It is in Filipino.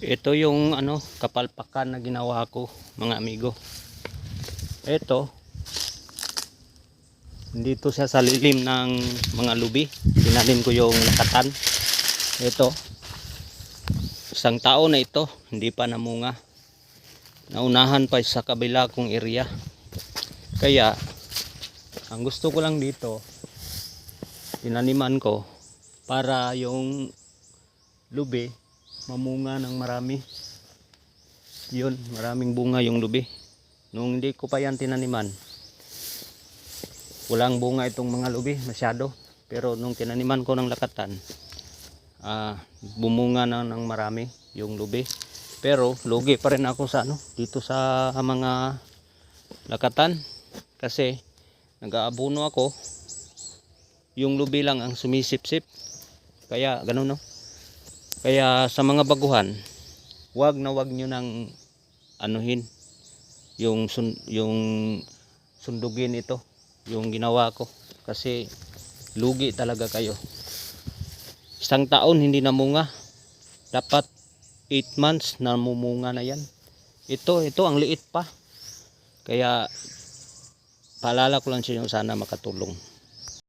Ito yung kapalpakan na ginawa ko, mga amigo. Ito, dito siya sa lilim ng mga lubi. Tinanim ko yung lakatan. Ito, isang taon na ito, hindi pa namunga. Naunahan pa sa kabila kong area. Kaya, ang gusto ko lang dito, tinaniman ko para yung lubi mamunga ng marami. Yun, maraming bunga yung lubi. Nung hindi ko pa yan tinaniman, walang bunga itong mga lubi masyado. Pero nung tinaniman ko ng lakatan, bumunga na ng marami yung lubi. Pero lugi pa rin ako sa dito sa mga lakatan, kasi nag-aabono ako, yung lubi lang ang sumisip-sip. Kaya ganun, no? Kaya sa mga baguhan, wag nyo nang anuhin yung sundugin ito, yung ginawa ko, kasi lugi talaga kayo. Isang taon hindi namunga, dapat 8 months na mumunga na yan. Ito ang liit pa. Kaya paalala ko lang sa inyo, sana makatulong.